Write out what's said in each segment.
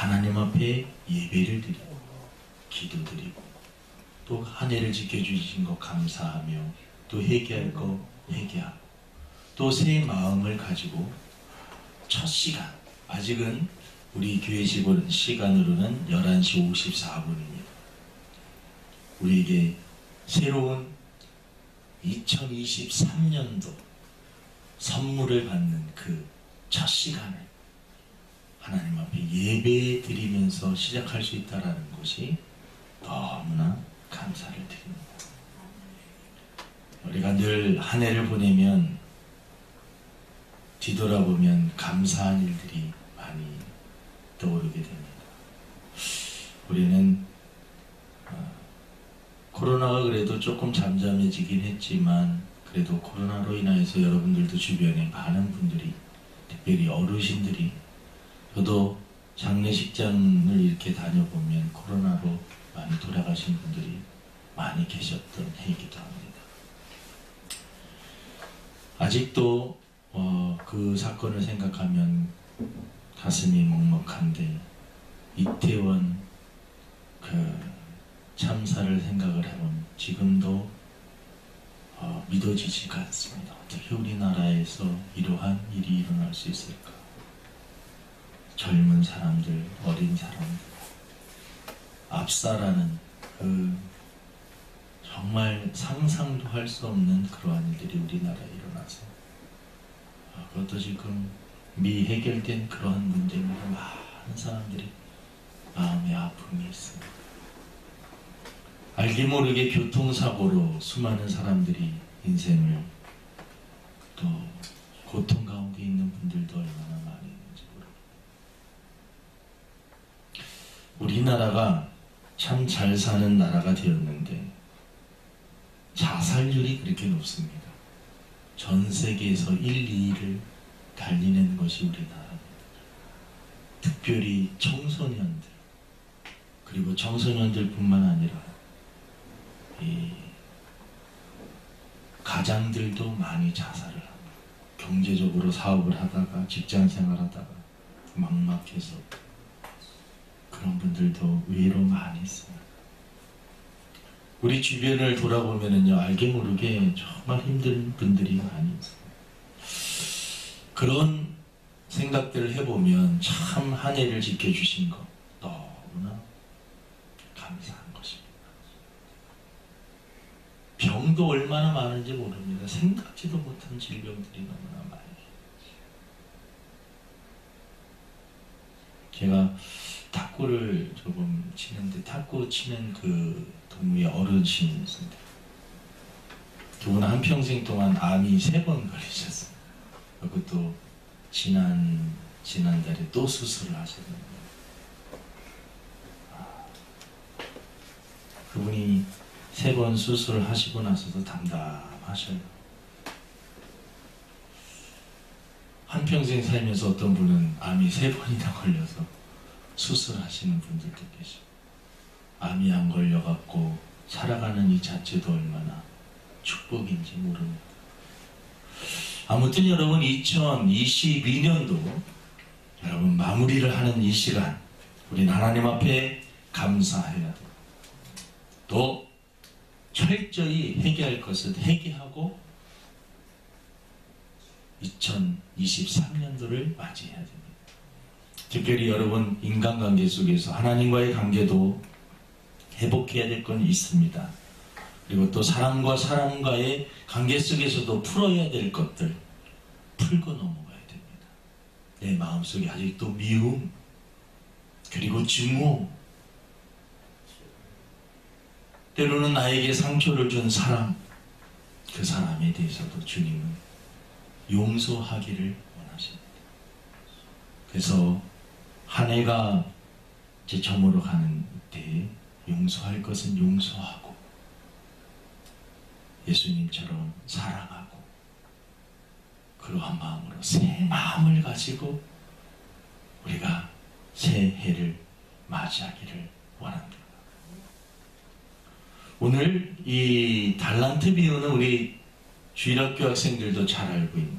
하나님 앞에 예배를 드리고 기도드리고 또 한 해를 지켜주신 것 감사하며 또 회개할 거 회개하고 또 새 마음을 가지고 첫 시간, 아직은 우리 교회 시간으로는 11시 54분입니다. 우리에게 새로운 2023년도 선물을 받는 그 첫 시간을 하나님 앞에 예배 드리면서 시작할 수 있다는 것이 너무나 감사를 드립니다. 우리가 늘 한 해를 보내면 뒤돌아보면 감사한 일들이 많이 떠오르게 됩니다. 우리는 코로나가 그래도 조금 잠잠해지긴 했지만 그래도 코로나로 인하여서 여러분들도 주변에 많은 분들이 특별히 어르신들이 저도 장례식장을 이렇게 다녀보면 코로나로 많이 돌아가신 분들이 많이 계셨던 해이기도 합니다. 아직도 그 사건을 생각하면 가슴이 먹먹한데 이태원 그 참사를 생각을 해보면 지금도 믿어지지가 않습니다. 어떻게 우리나라에서 이러한 일이 일어날 수 있을까? 젊은 사람들, 어린 사람들, 압사라는 그 정말 상상도 할 수 없는 그러한 일들이 우리나라에 일어나서 그것도 지금 미해결된 그러한 문제입니다. 많은 사람들이 마음의 아픔이 있습니다. 알게 모르게 교통사고로 수많은 사람들이 인생을 또 고통 가운데 있는 분들도 얼마나 많이 있는지 모릅니다. 우리나라가 참 잘 사는 나라가 되었는데 자살률이 그렇게 높습니다. 전 세계에서 1, 2위를 달리는 것이 우리나라입니다. 특별히 청소년들, 그리고 청소년들 뿐만 아니라 이 가장들도 많이 자살을 합니다. 경제적으로 사업을 하다가 직장 생활하다가 막막해서 그런 분들도 의외로 많이 있습니다. 우리 주변을 돌아보면은요, 알게 모르게 정말 힘든 분들이 많이 있습니다. 그런 생각들을 해보면 참 한 해를 지켜주신 것 너무나 감사한 것입니다. 병도 얼마나 많은지 모릅니다. 생각지도 못한 질병들이 너무나 많이 계십니다. 제가 탁구를 조금 치는데 탁구 치는 그 동무의 어르신이 있습니다. 그분은 한평생 동안 암이 3번 걸리셨어요. 그것도 지난달에 또 수술을 하셨는데 그분이 3번 수술을 하시고 나서도 담담하셔요. 한평생 살면서 어떤 분은 암이 3번이나 걸려서 수술하시는 분들도 계시고 암이 안 걸려갖고 살아가는 이 자체도 얼마나 축복인지 모릅니다. 아무튼 여러분 2022년도 여러분 마무리를 하는 이 시간 우리는 하나님 앞에 감사해야 돼요. 또 철저히 회개할 것은 회개하고 2023년도를 맞이해야 됩니다. 특별히 여러분 인간관계 속에서 하나님과의 관계도 회복해야 될 건 있습니다. 그리고 또 사람과 사람과의 관계 속에서도 풀어야 될 것들 풀고 넘어가야 됩니다. 내 마음속에 아직도 미움 그리고 증오 때로는 나에게 상처를 준 사람 그 사람에 대해서도 주님은 용서하기를 원하십니다. 그래서 한 해가 이제 저물어 가는 때에 용서할 것은 용서하고 예수님처럼 사랑하고 그러한 마음으로 새 마음을 가지고 우리가 새해를 맞이하기를 원합니다. 오늘 이 달란트 비유는 우리 주일학교 학생들도 잘 알고 있는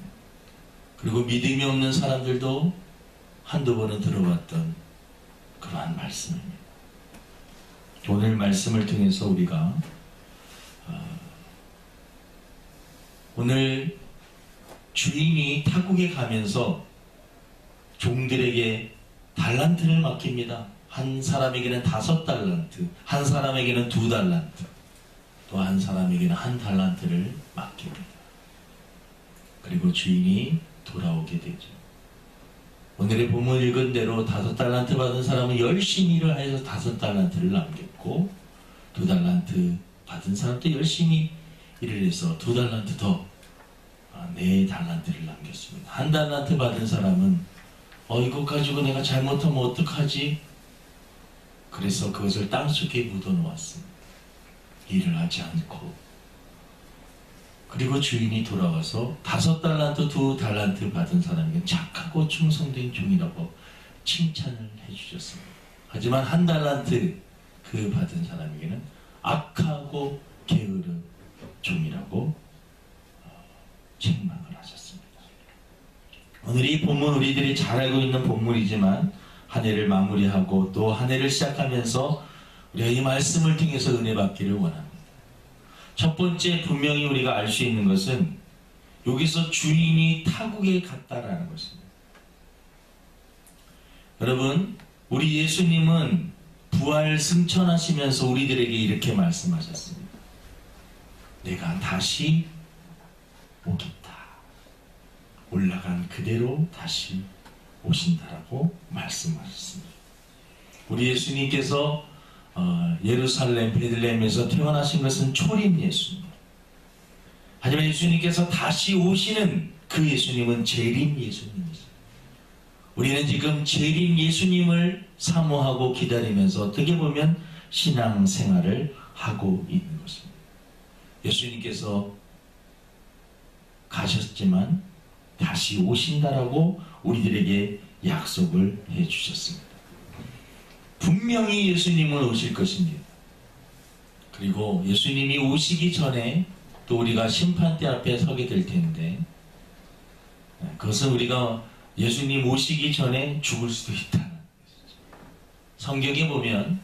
그리고 믿음이 없는 사람들도 한두 번은 들어봤던 그러한 말씀입니다. 오늘 말씀을 통해서 우리가 오늘 주인이 타국에 가면서 종들에게 달란트를 맡깁니다. 한 사람에게는 5달란트, 한 사람에게는 2달란트, 또 한 사람에게는 1달란트를 맡깁니다. 그리고 주인이 돌아오게 되죠. 오늘의 본문 읽은 대로 5달란트 받은 사람은 열심히 일을 해서 5달란트를 남겼고, 2달란트 받은 사람도 열심히 일을 해서 2달란트 더 4달란트를 남겼습니다. 1달란트 받은 사람은 이것 가지고 내가 잘못하면 어떡하지? 그래서 그것을 땅속에 묻어놓았습니다. 일을 하지 않고. 그리고 주인이 돌아와서 5달란트, 2달란트 받은 사람에게 착하고 충성된 종이라고 칭찬을 해주셨습니다. 하지만 1달란트 그 받은 사람에게는 악하고 게으른 종이라고 책망을 하셨습니다. 오늘 이 본문 우리들이 잘 알고 있는 본문이지만 한 해를 마무리하고 또 한 해를 시작하면서 우리가 이 말씀을 통해서 은혜 받기를 원합니다. 첫 번째 분명히 우리가 알 수 있는 것은 여기서 주인이 타국에 갔다라는 것입니다. 여러분, 우리 예수님은 부활 승천하시면서 우리들에게 이렇게 말씀하셨습니다. 내가 다시 오겠다. 올라간 그대로 다시 오신다라고 말씀하셨습니다. 우리 예수님께서 예루살렘 베들레헴에서 태어나신 것은 초림 예수입니다. 하지만 예수님께서 다시 오시는 그 예수님은 재림 예수님이십니다. 우리는 지금 재림 예수님을 사모하고 기다리면서 어떻게 보면 신앙생활을 하고 있는 것입니다. 예수님께서 가셨지만 다시 오신다라고 우리들에게 약속을 해주셨습니다. 분명히 예수님은 오실 것입니다. 그리고 예수님이 오시기 전에 또 우리가 심판대 앞에 서게 될 텐데, 그것은 우리가 예수님 오시기 전에 죽을 수도 있다는 것이죠. 성경에 보면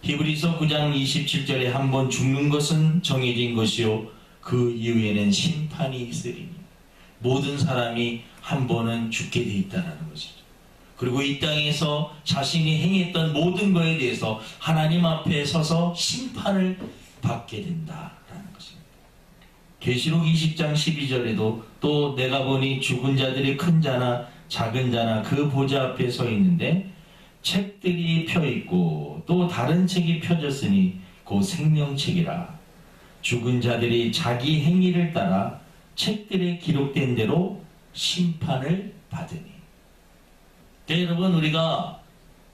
히브리서 9장 27절에 한 번 죽는 것은 정해진 것이요 그 이후에는 심판이 있으리니 모든 사람이 한 번은 죽게 돼 있다는 것이죠. 그리고 이 땅에서 자신이 행했던 모든 것에 대해서 하나님 앞에 서서 심판을 받게 된다라는 것입니다. 계시록 20장 12절에도 또 내가 보니 죽은 자들이 큰 자나 작은 자나 그 보좌 앞에 서 있는데 책들이 펴있고 또 다른 책이 펴졌으니 그 생명책이라. 죽은 자들이 자기 행위를 따라 책들에 기록된 대로 심판을 받으니. 여러분, 우리가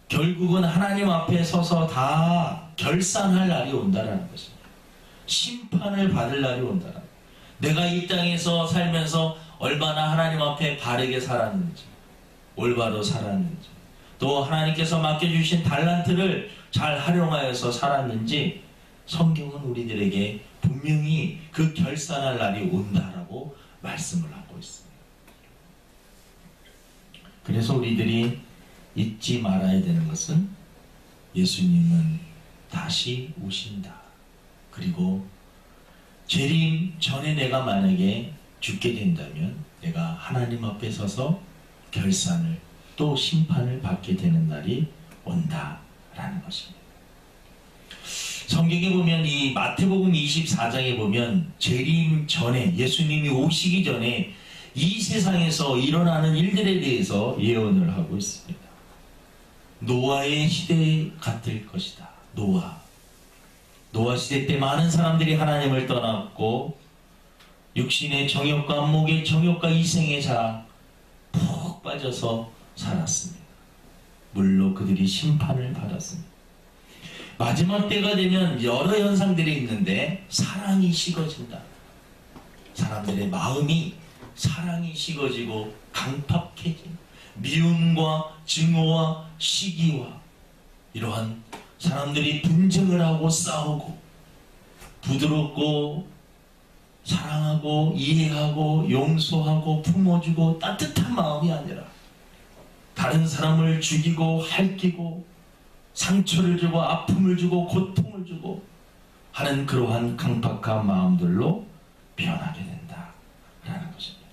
결국은 하나님 앞에 서서 다 결산할 날이 온다라는 것입니다. 심판을 받을 날이 온다라는 것입니다. 내가 이 땅에서 살면서 얼마나 하나님 앞에 바르게 살았는지, 올바로 살았는지, 또 하나님께서 맡겨주신 달란트를 잘 활용하여서 살았는지 성경은 우리들에게 분명히 그 결산할 날이 온다라고 말씀을 하고 있습니다. 그래서 우리들이 잊지 말아야 되는 것은 예수님은 다시 오신다. 그리고 재림 전에 내가 만약에 죽게 된다면 내가 하나님 앞에 서서 결산을 또 심판을 받게 되는 날이 온다라는 것입니다. 성경에 보면 이 마태복음 24장에 보면 재림 전에 예수님이 오시기 전에 이 세상에서 일어나는 일들에 대해서 예언을 하고 있습니다. 노아의 시대 같을 것이다. 노아 시대 때 많은 사람들이 하나님을 떠났고 육신의 정욕과 안목의 정욕과 이생의 자랑 푹 빠져서 살았습니다. 물로 그들이 심판을 받았습니다. 마지막 때가 되면 여러 현상들이 있는데 사랑이 식어진다. 사람들의 마음이 사랑이 식어지고 강팍해진 미움과 증오와 시기와 이러한 사람들이 분쟁을 하고 싸우고 부드럽고 사랑하고 이해하고 용서하고 품어주고 따뜻한 마음이 아니라 다른 사람을 죽이고 핥기고 상처를 주고 아픔을 주고 고통을 주고 하는 그러한 강팍한 마음들로 변하게 된다라는 것입니다.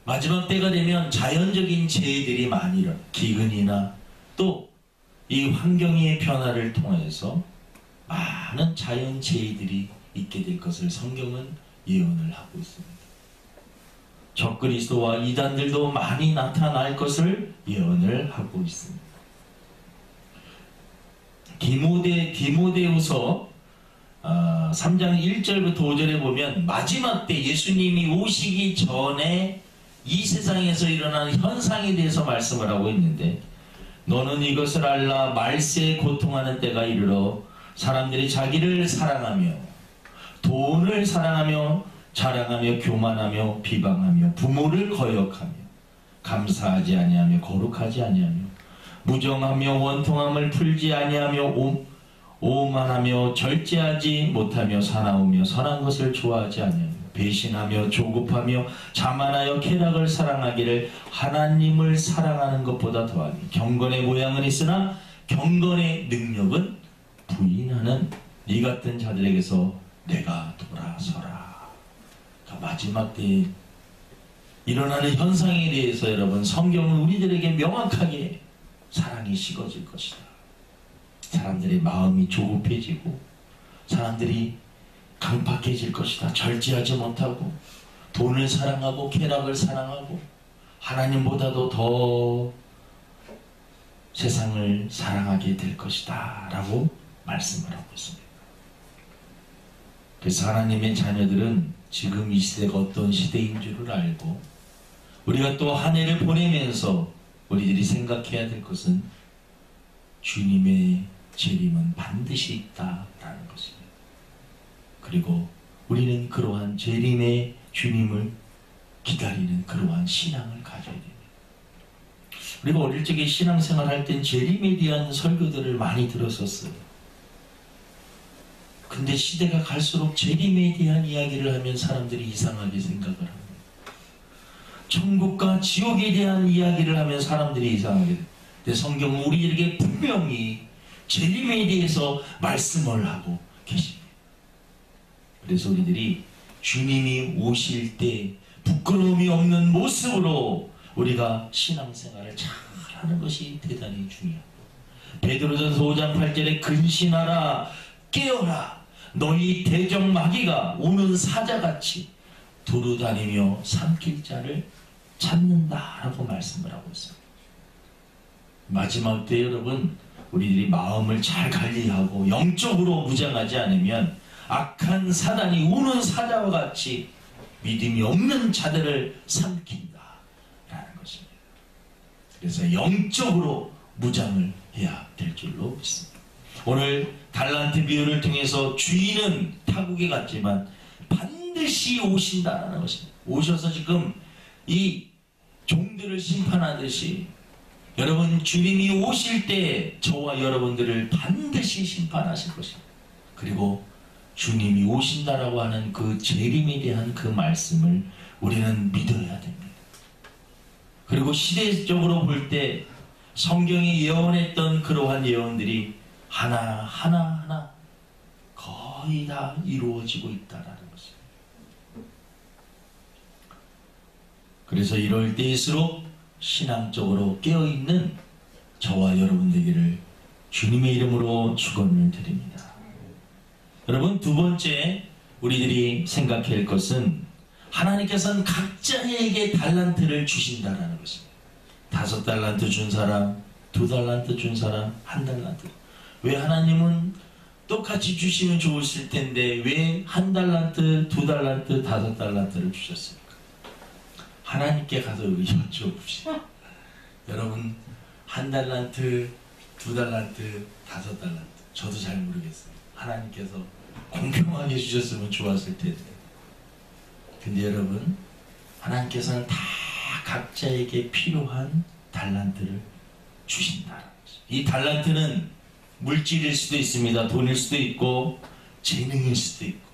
마지막 때가 되면 자연적인 재해들이 많이 일어나, 기근이나 또 이 환경의 변화를 통해서 많은 자연 재해들이 있게 될 것을 성경은 예언을 하고 있습니다. 적그리스도와 이단들도 많이 나타날 것을 예언을 하고 있습니다. 디모데후서 3장 1절부터 5절에 보면 마지막 때 예수님이 오시기 전에 이 세상에서 일어나는 현상에 대해서 말씀을 하고 있는데, 너는 이것을 알라. 말세에 고통하는 때가 이르러 사람들이 자기를 사랑하며 돈을 사랑하며 자랑하며 교만하며 비방하며 부모를 거역하며 감사하지 아니하며 거룩하지 아니하며 무정하며 원통함을 풀지 아니하며 오만하며 절제하지 못하며 사나우며 선한 것을 좋아하지 아니하며 배신하며 조급하며 자만하여 쾌락을 사랑하기를 하나님을 사랑하는 것보다 더하니 경건의 모양은 있으나 경건의 능력은 부인하는 이 같은 자들에게서 내가 돌아서라. 마지막 때에 일어나는 현상에 대해서 여러분, 성경은 우리들에게 명확하게 사랑이 식어질 것이다. 사람들의 마음이 조급해지고 사람들이 강팍해질 것이다. 절제하지 못하고 돈을 사랑하고 쾌락을 사랑하고 하나님보다도 더 세상을 사랑하게 될 것이다 라고 말씀을 하고 있습니다. 그래서 하나님의 자녀들은 지금 이 시대가 어떤 시대인 줄을 알고, 우리가 또 한 해를 보내면서 우리들이 생각해야 될 것은 주님의 재림은 반드시 있다라는 것입니다. 그리고 우리는 그러한 재림의 주님을 기다리는 그러한 신앙을 가져야 됩니다. 우리가 어릴 적에 신앙생활 할 땐 재림에 대한 설교들을 많이 들었었어요. 근데 시대가 갈수록 재림에 대한 이야기를 하면 사람들이 이상하게 생각을 합니다. 천국과 지옥에 대한 이야기를 하면 사람들이 이상하게 됩니다. 근데 성경은 우리에게 분명히 재림에 대해서 말씀을 하고 계십니다. 그래서 우리들이 주님이 오실 때 부끄러움이 없는 모습으로 우리가 신앙생활을 잘 하는 것이 대단히 중요합니다. 베드로전서 5장 8절에 근신하라, 깨어라, 너희 대적 마귀가 오는 사자같이 두루다니며 삼킬 자를 찾는다라고 말씀을 하고 있습니다. 마지막 때 여러분, 우리들이 마음을 잘 관리하고 영적으로 무장하지 않으면 악한 사단이 우는 사자와 같이 믿음이 없는 자들을 삼킨다라는 것입니다. 그래서 영적으로 무장을 해야 될 줄로 믿습니다. 오늘 달란트 비유를 통해서 주인은 타국에 갔지만 반드시 오신다라는 것입니다. 오셔서 지금 이 종들을 심판하듯이 여러분, 주님이 오실 때 저와 여러분들을 반드시 심판하실 것입니다. 그리고 주님이 오신다라고 하는 그 재림에 대한 그 말씀을 우리는 믿어야 됩니다. 그리고 시대적으로 볼 때 성경이 예언했던 그러한 예언들이 하나하나 거의 다 이루어지고 있다라는 것입니다. 그래서 이럴 때일수록 신앙적으로 깨어있는 저와 여러분 되기를 주님의 이름으로 축원을 드립니다. 여러분, 두 번째 우리들이 생각해야 할 것은 하나님께서는 각자에게 달란트를 주신다라는 것입니다. 5달란트 준 사람, 2달란트 준 사람, 1달란트. 왜 하나님은 똑같이 주시면 좋으실 텐데 왜 1달란트, 2달란트, 5달란트를 주셨습니까? 하나님께 가서 여쭤봅시다. 여러분, 1달란트, 2달란트, 5달란트. 저도 잘 모르겠어요. 하나님께서 공평하게 주셨으면 좋았을 텐데. 근데 여러분, 하나님께서는 다 각자에게 필요한 달란트를 주신다는 거죠. 이 달란트는 물질일 수도 있습니다. 돈일 수도 있고 재능일 수도 있고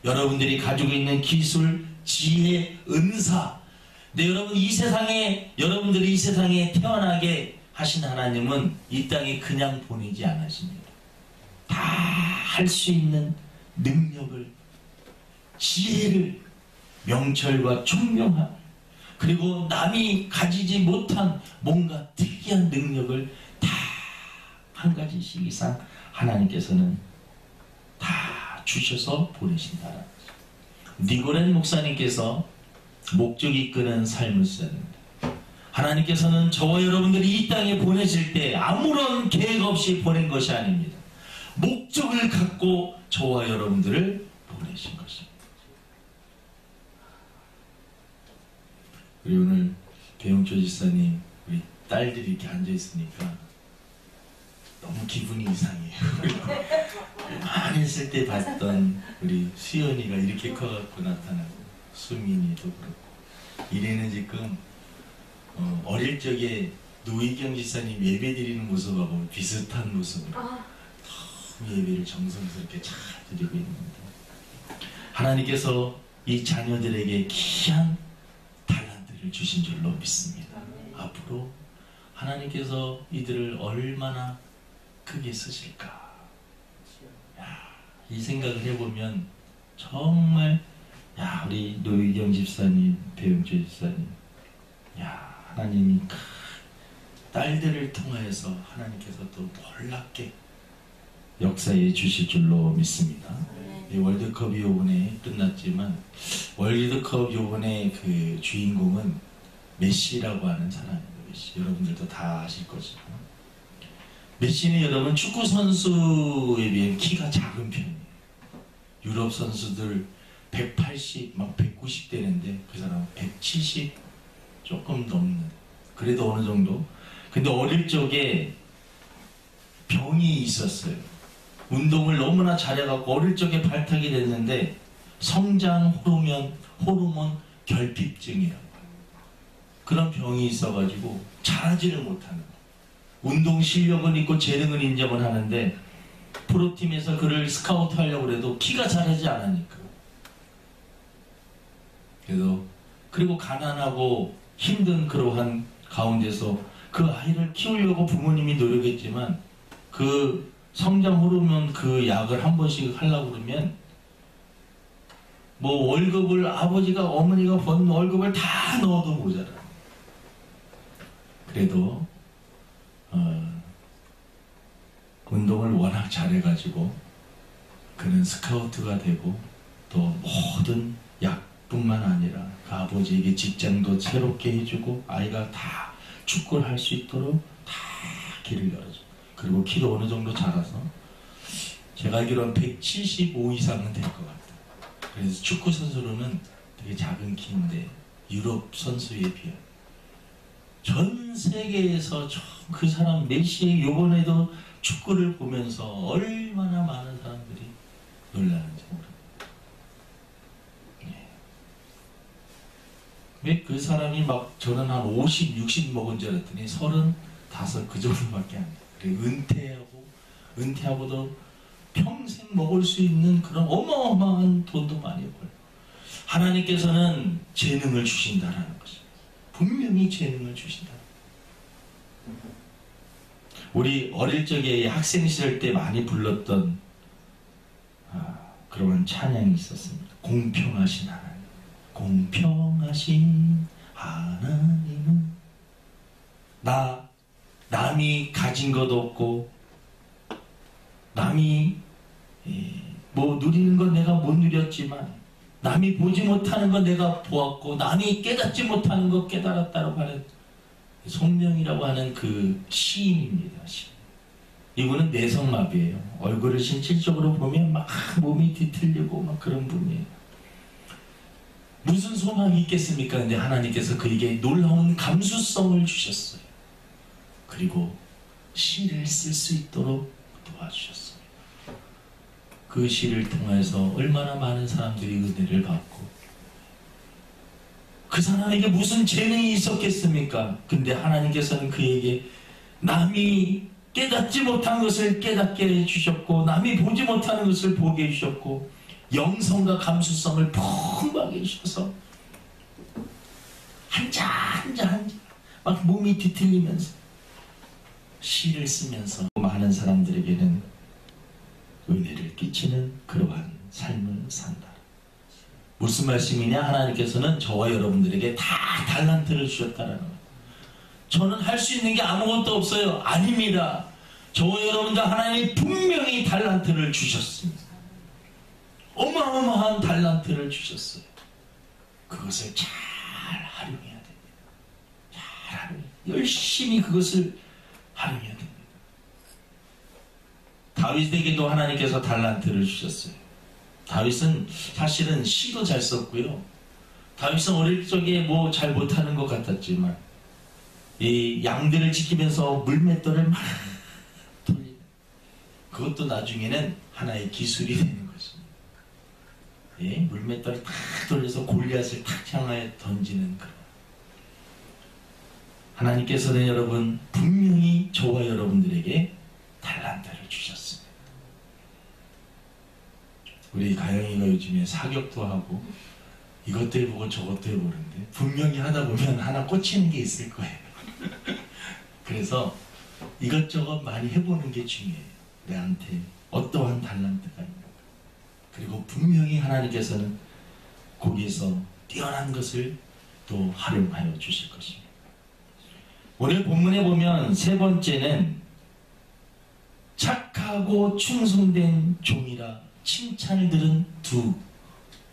여러분들이 가지고 있는 기술, 지혜, 은사. 근데 여러분, 여러분들이 이 세상에 태어나게 하신 하나님은 이 땅에 그냥 보내지 않으십니다. 다 할 수 있는 능력을, 지혜를, 명철과 총명함, 그리고 남이 가지지 못한 뭔가 특이한 능력을 다 한 가지씩 이상 하나님께서는 다 주셔서 보내신다는 거죠. 니고렌 목사님께서 목적이 이끄는 삶을 사는데, 하나님께서는 저와 여러분들이 이 땅에 보내실 때 아무런 계획 없이 보낸 것이 아닙니다. 목적을 갖고 저와 여러분들을 보내신 것입니다. 우리 오늘 배용조 지사님, 우리 딸들이 이렇게 앉아있으니까 너무 기분이 이상해요. 많이 있을 때 봤던 우리 수연이가 이렇게 커갖고 나타나고, 수민이도 그렇고, 이래는 지금 어릴 적에 노희경 지사님 예배 드리는 모습하고 비슷한 모습으로 너무 예배를 정성스럽게 잘 드리고 있습니다. 하나님께서 이 자녀들에게 귀한 달란트를 주신 줄로 믿습니다. 앞으로 하나님께서 이들을 얼마나 크게 쓰실까? 이 생각을 해보면 정말, 우리 노희경 집사님, 배용조 집사님, 하나님이 딸들을 통하여서 하나님께서 또 놀랍게 역사해 주실 줄로 믿습니다. 월드컵이 요번에 끝났지만, 월드컵 요번에 그 주인공은 메시라고 하는 사람입니다. 메시. 여러분들도 다 아실 것이고, 메시는 여러분 축구 선수에 비해 키가 작은 편이에요. 유럽 선수들 180, 막 190 되는데 그 사람은 170 조금 넘는, 그래도 어느 정도. 근데 어릴 적에 병이 있었어요. 운동을 너무나 잘해갖고 어릴 적에 발탁이 됐는데 성장 호르몬 결핍증이라고 해요. 그런 병이 있어가지고 잘하지를 못하는 거예요. 운동 실력은 있고 재능은 인정을 하는데 프로팀에서 그를 스카우트 하려고 해도 키가 자라지 않으니까. 그리고 가난하고 힘든 그러한 가운데서 그 아이를 키우려고 부모님이 노력했지만, 그 성장 호르몬 그 약을 한 번씩 하려고 그러면 뭐 월급을 아버지가 어머니가 번 월급을 다 넣어도 모자라. 그래도 운동을 워낙 잘해가지고 그는 스카우트가 되고, 또 모든 약뿐만 아니라 그 아버지에게 직장도 새롭게 해주고, 아이가 다 축구를 할 수 있도록 다 길을 열어줘. 그리고 키도 어느 정도 자라서 제가 알기로는 175 이상은 될 것 같아요. 그래서 축구 선수로는 되게 작은 키인데 유럽 선수에 비해 전 세계에서 그 사람 메시의 요번에도 축구를 보면서 얼마나 많은 사람들이 놀라는지 모릅니다. 왜 그 사람이 막, 저는 한 50, 60 먹은 줄 알았더니 35 그 정도밖에 안 돼요. 은퇴하고도 평생 먹을 수 있는 그런 어마어마한 돈도 많이 벌어요. 하나님께서는 재능을 주신다라는 것입니다. 분명히 재능을 주신다. 우리 어릴 적에 학생 시절 때 많이 불렀던 그런 찬양이 있었습니다. 공평하신 하나님, 공평하신 하나님은 남이 가진 것 없고, 남이 뭐 누리는 건 내가 못 누렸지만, 남이 보지 못하는 건 내가 보았고, 남이 깨닫지 못하는 것 깨달았다고 하는 송명이라고 하는 그 시인입니다. 시인. 이분은 내성마비예요. 얼굴을 실질적으로 보면 막 몸이 뒤틀리고 막 그런 분이에요. 무슨 소망이 있겠습니까? 근데 하나님께서 그에게 놀라운 감수성을 주셨어요. 그리고 시를 쓸 수 있도록 도와주셨어요. 그 시를 통해서 얼마나 많은 사람들이 은혜를 받고, 그 사람에게 무슨 재능이 있었겠습니까? 근데 하나님께서는 그에게 남이 깨닫지 못한 것을 깨닫게 해주셨고, 남이 보지 못하는 것을 보게 해주셨고, 영성과 감수성을 풍부하게 해주셔서 한자 막 몸이 뒤틀리면서 시를 쓰면서 많은 사람들에게는 은혜를 끼치는 그러한 삶을 산다. 무슨 말씀이냐? 하나님께서는 저와 여러분들에게 다 달란트를 주셨다라는 거예요. 저는 할 수 있는 게 아무것도 없어요. 아닙니다. 저와 여러분들 하나님이 분명히 달란트를 주셨습니다. 어마어마한 달란트를 주셨어요. 그것을 잘 활용해야 됩니다. 잘 활용해야 됩니다. 열심히 그것을 활용해야 됩니다. 다윗에게도 하나님께서 달란트를 주셨어요. 다윗은 사실은 시도 잘 썼고요. 다윗은 어릴 적에 뭐 잘 못하는 것 같았지만 이 양들을 지키면서 물맷돌을 막 돌리는, 그것도 나중에는 하나의 기술이 되는 것입니다. 예, 물맷돌을 탁 돌려서 골리앗을 탁 향하여 던지는 그런. 하나님께서는 여러분 분명히 저와 여러분들에게 달란트를 주셨습니다. 우리 가영이가 요즘에 사격도 하고 이것도 해보고 저것도 해보는데 분명히 하다 보면 하나 꽂히는 게 있을 거예요. 그래서 이것저것 많이 해보는 게 중요해요. 내한테 어떠한 달란트가 있는가. 그리고 분명히 하나님께서는 거기에서 뛰어난 것을 또 활용하여 주실 것입니다. 오늘 본문에 보면 세 번째는 착하고 충성된 종이라 칭찬을 들은 두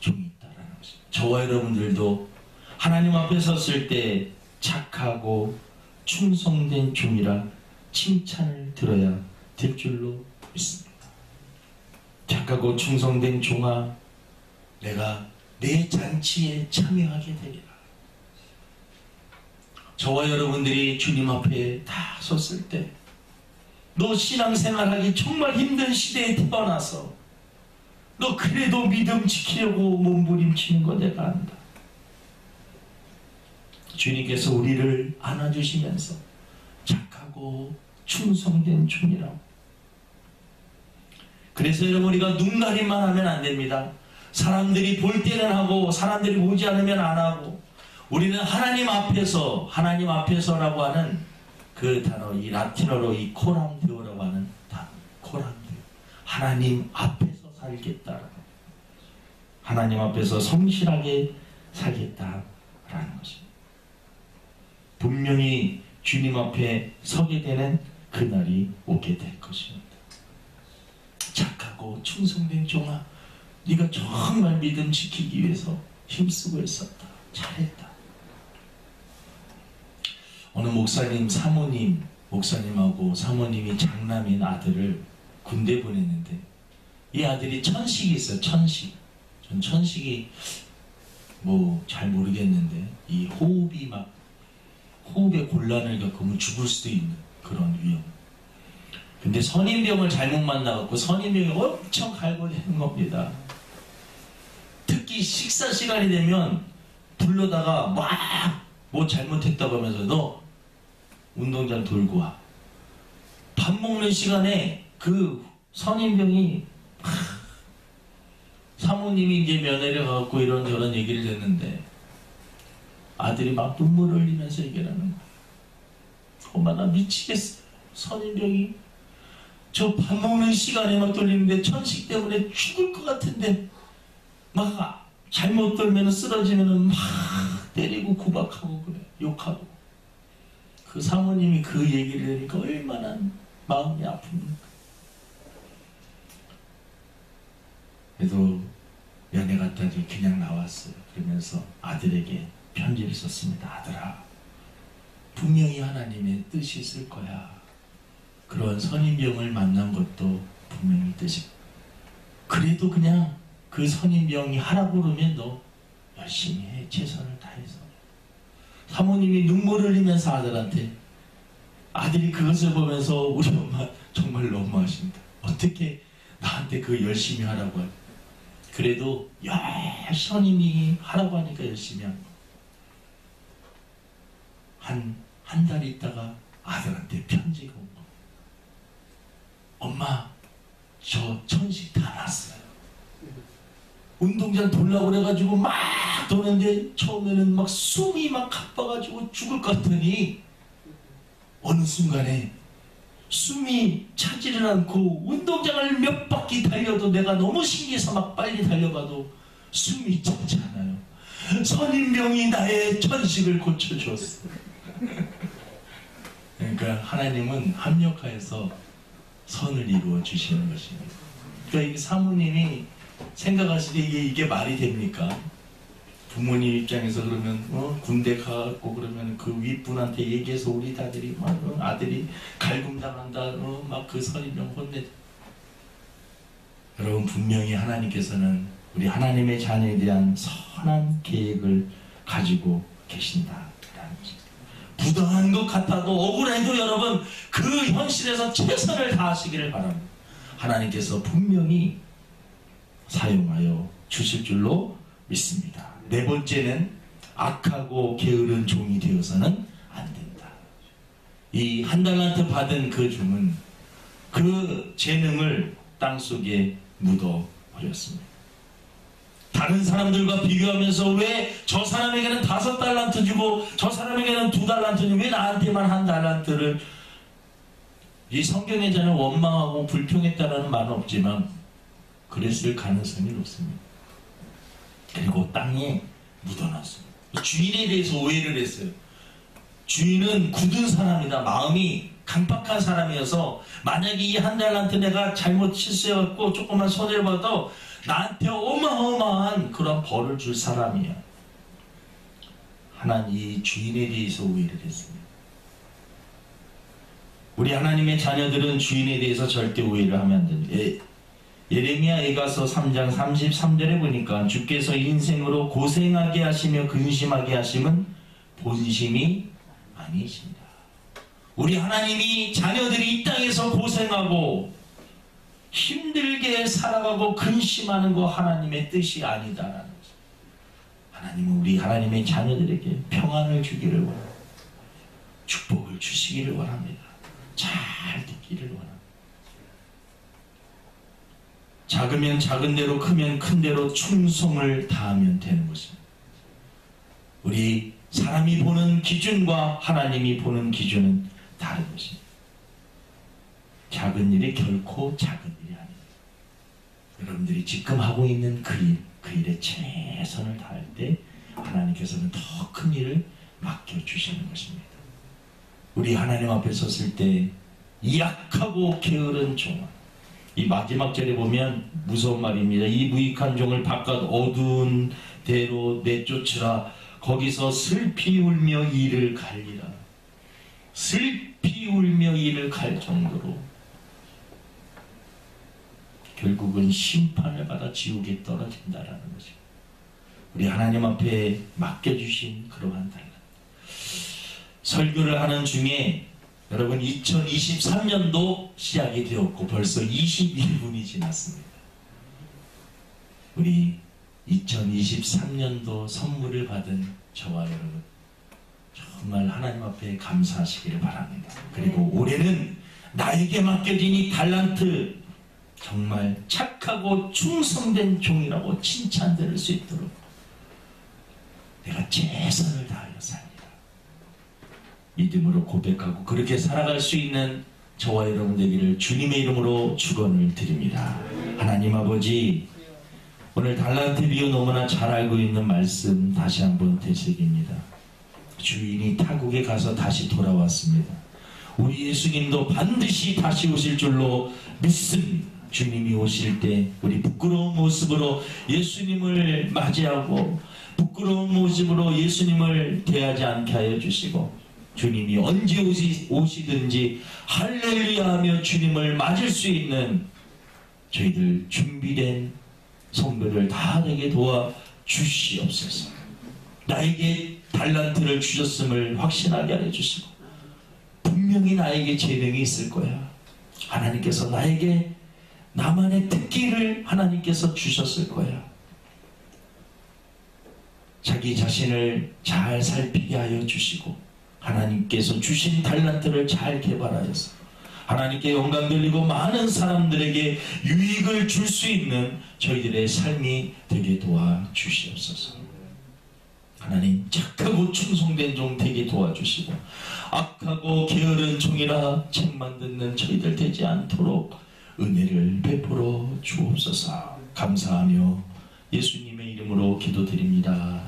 종이 있다라는 것입니다. 저와 여러분들도 하나님 앞에 섰을 때 착하고 충성된 종이라 칭찬을 들어야 될 줄로 믿습니다. 착하고 충성된 종아, 내가 내 잔치에 참여하게 되리라. 저와 여러분들이 주님 앞에 다 섰을 때, 너 신앙생활하기 정말 힘든 시대에 태어나서 너 그래도 믿음 지키려고 몸부림치는 거 내가 안다. 주님께서 우리를 안아주시면서 착하고 충성된 종이라고. 그래서 여러분, 우리가 눈가림만 하면 안 됩니다. 사람들이 볼 때는 하고 사람들이 보지 않으면 안 하고, 우리는 하나님 앞에서라고 하는 그 단어, 이 라틴어로 이 코람데오라고 하는 단어, 코람데오. 하나님 앞에서 살겠다라는, 하나님 앞에서 성실하게 살겠다라는 것입니다. 분명히 주님 앞에 서게 되는 그날이 오게 될 것입니다. 착하고 충성된 종아, 네가 정말 믿음 지키기 위해서 힘쓰고 있었다. 잘했다. 어느 목사님하고 사모님이 장남인 아들을 군대 보냈는데, 이 아들이 천식이 있어요. 천식. 전 천식이 뭐 잘 모르겠는데, 이 호흡에 곤란을 겪으면 죽을 수도 있는 그런 위험. 근데 선인병을 잘못 만나갖고 선인병이 엄청 갈고리는 겁니다. 특히 식사 시간이 되면 불러다가 막 뭐 잘못했다고 하면서 너 운동장 돌고 와. 밥 먹는 시간에 그 선인병이 사모님이 이제 면회를 가갖고 이런저런 얘기를 듣는데 아들이 막 눈물을 흘리면서 얘기를 하는 거야. 엄마 나 미치겠어. 선인병이 저 밥 먹는 시간에 막 돌리는데 천식 때문에 죽을 것 같은데 막 잘못 돌면 쓰러지면 막 때리고 구박하고 그래. 욕하고. 그 사모님이 그 얘기를 들으니까 얼마나 마음이 아픕니까. 그래도 면회 갔다 이제 그냥 나왔어요. 그러면서 아들에게 편지를 썼습니다. 아들아, 분명히 하나님의 뜻이 있을 거야. 그런 선인병을 만난 것도 분명히 뜻이. 그래도 그냥 그 선인병이 하라고 그러면 너 열심히 해. 최선을 다해서. 사모님이 눈물을 흘리면서 아들한테, 아들이 그것을 보면서 우리 엄마 정말 너무하신다. 어떻게 나한테 그 열심히 하라고 할. 그래도 선임이 하라고 하니까 열심히 한 거. 한 달 있다가 아들한테 편지가 온 거. 엄마, 저 천식 다 났어요. 운동장 돌라고 그래가지고 막 도는데 처음에는 막 숨이 막 가빠가지고 죽을 것 같더니 어느 순간에 숨이 차지를 않고 운동장을 몇 바퀴 달려도 내가 너무 신기해서 막 빨리 달려가도 숨이 차지 않아요. 선인병이 나의 천식을 고쳐주었어. 그러니까 하나님은 합력하여서 선을 이루어 주시는 것입니다. 그러니까 이 사모님이 생각하시기에 이게 말이 됩니까? 부모님 입장에서 그러면 군대 가고 그러면 그 윗분한테 얘기해서 우리 아들이 아들이 갈굼당한다 막 그 선임병 혼내. 여러분 분명히 하나님께서는 우리 하나님의 자녀에 대한 선한 계획을 가지고 계신다. 부당한 것 같아도 억울해도 여러분 그 현실에서 최선을 다하시기를 바랍니다. 하나님께서 분명히 사용하여 주실 줄로 믿습니다. 네 번째는 악하고 게으른 종이 되어서는 안 된다. 이 한 달란트 받은 그 종은 그 재능을 땅속에 묻어버렸습니다. 다른 사람들과 비교하면서 왜 저 사람에게는 5달란트 주고 저 사람에게는 2달란트 주고 왜 나한테만 1달란트를. 이 성경에 저는 원망하고 불평했다라는 말은 없지만 그랬을 가능성이 높습니다. 그리고 땅에 묻어놨습니다. 주인에 대해서 오해를 했어요. 주인은 굳은 사람이다. 마음이 강박한 사람이어서 만약에 이 1달란트 내가 잘못 실수해갖고 조금만 손해를 봐도 나한테 어마어마한 그런 벌을 줄 사람이야. 하나님 이 주인에 대해서 오해를 했습니다. 우리 하나님의 자녀들은 주인에 대해서 절대 오해를 하면 안 됩니다. 예레미야 에가서 3장 33절에 보니까 주께서 인생으로 고생하게 하시며 근심하게 하심은 본심이 아니십니다. 우리 하나님이 자녀들이 이 땅에서 고생하고 힘들게 살아가고 근심하는 거 하나님의 뜻이 아니다라는 거죠. 하나님은 우리 하나님의 자녀들에게 평안을 주기를 원합니다. 축복을 주시기를 원합니다. 잘 듣기를 원합니다. 작으면 작은 대로 크면 큰 대로 충성을 다하면 되는 것입니다. 우리 사람이 보는 기준과 하나님이 보는 기준은 다른 것입니다. 작은 일이 결코 작은 일이 아닙니다. 여러분들이 지금 하고 있는 그 일에 최선을 다할 때 하나님께서는 더 큰 일을 맡겨주시는 것입니다. 우리 하나님 앞에 섰을 때 이 약하고 게으른 종, 이 마지막 절에 보면 무서운 말입니다. 이 무익한 종을 바깥 어두운 데로 내쫓으라. 거기서 슬피 울며 이를 갈리라. 슬피 울며 이를 갈 정도로 결국은 심판을 받아 지옥에 떨어진다라는 것입니다. 우리 하나님 앞에 맡겨주신 그러한 달란. 설교를 하는 중에 여러분 2023년도 시작이 되었고 벌써 21분이 지났습니다. 우리 2023년도 선물을 받은 저와 여러분 정말 하나님 앞에 감사하시기를 바랍니다. 그리고 올해는 나에게 맡겨진 이 달란트 정말 착하고 충성된 종이라고 칭찬될 수 있도록 내가 최선을 다하여 삽니다. 믿음으로 고백하고 그렇게 살아갈 수 있는 저와 여러분 되기를 주님의 이름으로 축원을 드립니다. 하나님 아버지, 오늘 달란트 비유 너무나 잘 알고 있는 말씀 다시 한번 되새깁니다. 주인이 타국에 가서 다시 돌아왔습니다. 우리 예수님도 반드시 다시 오실 줄로 믿습니다. 주님이 오실 때 우리 부끄러운 모습으로 예수님을 맞이하고 부끄러운 모습으로 예수님을 대하지 않게 하여 주시고 주님이 언제 오시든지 할렐루야 하며 주님을 맞을 수 있는 저희들 준비된 성도를 다 되게 도와 주시옵소서. 나에게 달란트를 주셨음을 확신하게 하여 주시고 분명히 나에게 재능이 있을 거야. 하나님께서 나에게 나만의 특기를 하나님께서 주셨을 거야. 자기 자신을 잘 살피게 하여 주시고 하나님께서 주신 달란트를 잘 개발하여서 하나님께 영광 돌리고 많은 사람들에게 유익을 줄 수 있는 저희들의 삶이 되게 도와주시옵소서. 하나님 착하고 충성된 종 되게 도와주시고 악하고 게으른 종이라 책만 듣는 저희들 되지 않도록 은혜를 베풀어 주옵소서. 감사하며 예수님의 이름으로 기도드립니다.